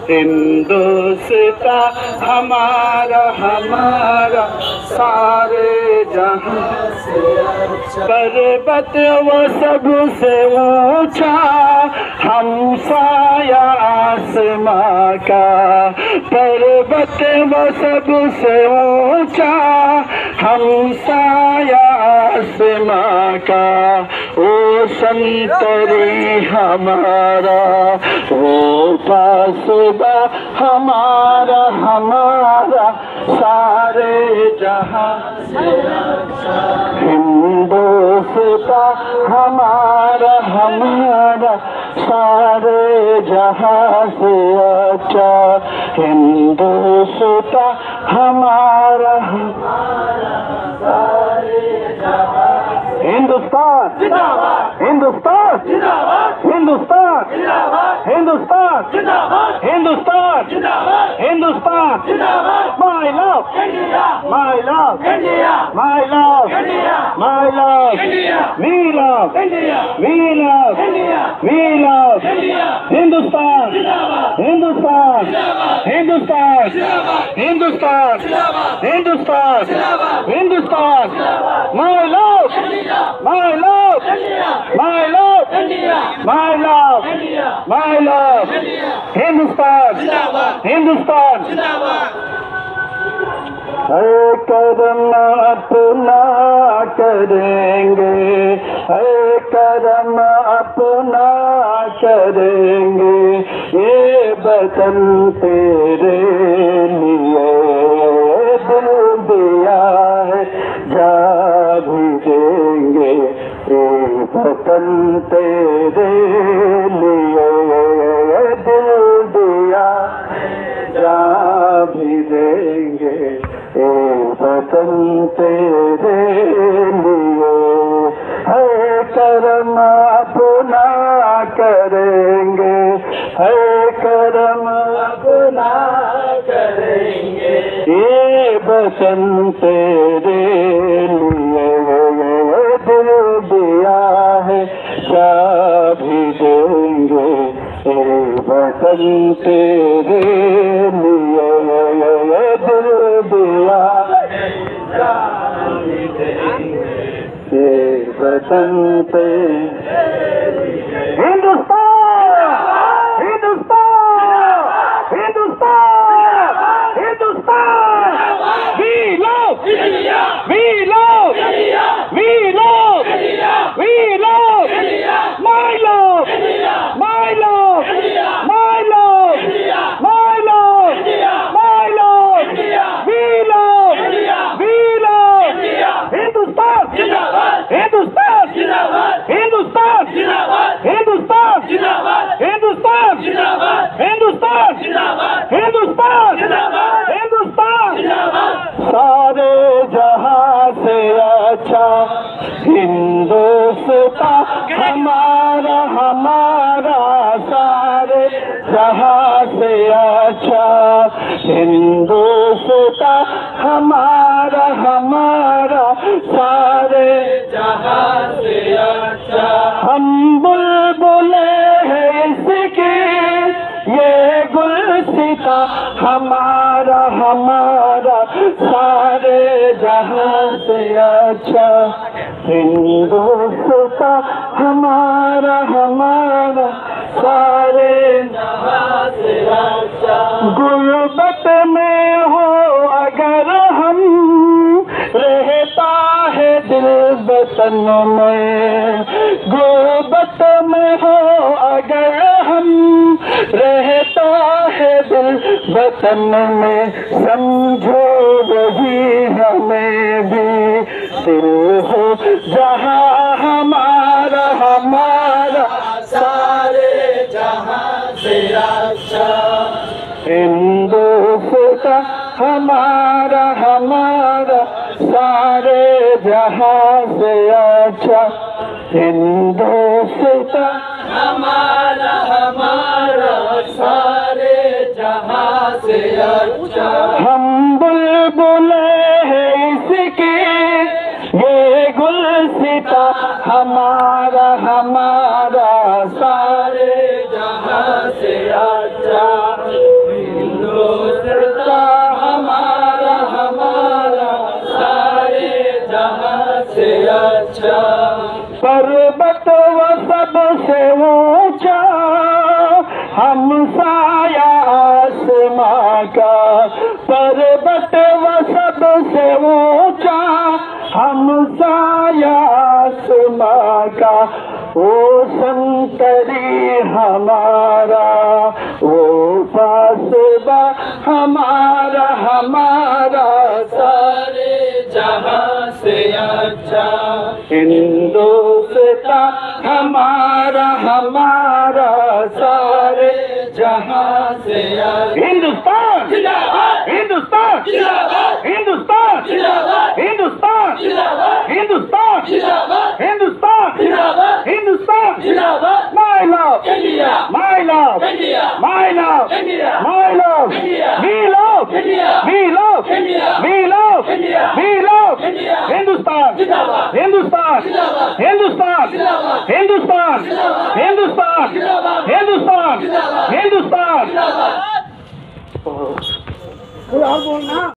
हिंदुस्तां हमारा हमारा सारे जहां से अच्छा, पर्वत वो सबसे ऊंचा हमसाया आसमां का, पर्वत वो सबसे ऊंचा हमसाया आसमां का, ओ संतरी हमारा वो पासबा हमारा हमारा सारे जहां से अच्छा, हिंदुस्तां हमारा हमारा सारे जहां से अच्छा, हिंदुस्तां हमारा हमारा सारे जहां, हिंदुस्तान जिंदाबाद, हिंदुस्तान जिंदाबाद, हिंदुस्तान जिंदाबाद, हिंदुस्तान जिंदाबाद, हिंदुस्तान जिंदाबाद, हिंदुस्तान जिंदाबाद, my love India, my love India, my love India, my love India, we love India, we love India, we love India, Hindustan जिंदाबाद, हिंदुस्तान जिंदाबाद, हिंदुस्तान जिंदाबाद, हिंदुस्तान जिंदाबाद, हिंदुस्तान जिंदाबाद, हिंदुस्तान जिंदाबाद, my love India, my love, my love, my love, my love, Hindustan, Hindustan, है करम अपना करेंगे, है करम अपना करेंगे, ये वतन तेरे लिए दिल दिया है, जा भी देंगे, ये वतन तेरे लिए दिल दिया है, जा भी देंगे, ये वतन तेरे लिए, है करम अपना करेंगे, है करम अपना करेंगे, ये वतन तेरे लिए दिल दिया है, जा भी देंगे, ये वतन तेरे लिए दिल दिया है, जा भी देंगे, ये वतन तेरे लिए, Hindustan, Hindustan, Hindustan, Hindustan, we love India, we love India, we love India, we love India, my love India, my love India, my love India, my love India, my love India, we love India, we love India, Hindustan जिंदाबाद, Hindustan जिंदाबाद, Hindustan जिंदाबाद, Hindustan जिंदाबाद, Hindustan जिंदाबाद, Hindustan जिंदाबाद, Hindustan जिंदाबाद, Hindustan जिंदाबाद, सारे जहां से अच्छा, हिंदुस्तां हमारा हमारा सारे जहां से अच्छा, हिंदुस्तां हमारा हमारा सारे जहां से अच्छा, हम बुलबुले हैं इसके, ये गुलसिता हमारा हमारा सारे जहां से अच्छा, हिंदुस्तां हमारा हमारा सारे जहां से अच्छा, गुर्बत में हो अगर हम, रहता है दिल वतन में, गुर्बत में हो अगर हम, रहता है दिल वतन में, समझो वही हमें भी दिल हो, जहां हमारा हमारा सारे जहां से अच्छा, हिंदुस्तां हमारा हमारा सारे जहां से अच्छा, हिंदुस्तां हमारा हमारा सारे जहां से अच्छा, हम बुलबुले हैं इसके, ये गुलसिता हमारा हमारा सारे जहां से अच्छा, साया आसमां का, पर्वत व सबसे ऊंचा हम साया आसमां का। वो संतरी हमारा, वो फासबा हमारा, हमारा सारे जहां से अच्छा। हिंदुस्तान हमारा, हमारा सारे जहां से अच्छा। हिंदुस्तान जिंदाबाद, हिंदुस्तान जिंदाबाद, हिंदुस्तान जिंदाबाद, हिंदुस्तान जिंदाबाद, हिंदुस्तान जिंदाबाद, हिंदुस्तान जिंदाबाद, हिंदुस्तान जिंदाबाद। My love India, my love India, my love India, my love India, we love India, we love India, we love India, we love India। Hindustan जिंदाबाद, हिंदुस्तान जिंदाबाद, हिंदुस्तान जिंदाबाद, हिंदुस्तान जिंदाबाद, हिंदुस्तान जिंदाबाद, हिंदुस्तान जिंदाबाद, हिंदुस्तान जिंदाबाद। बोलना।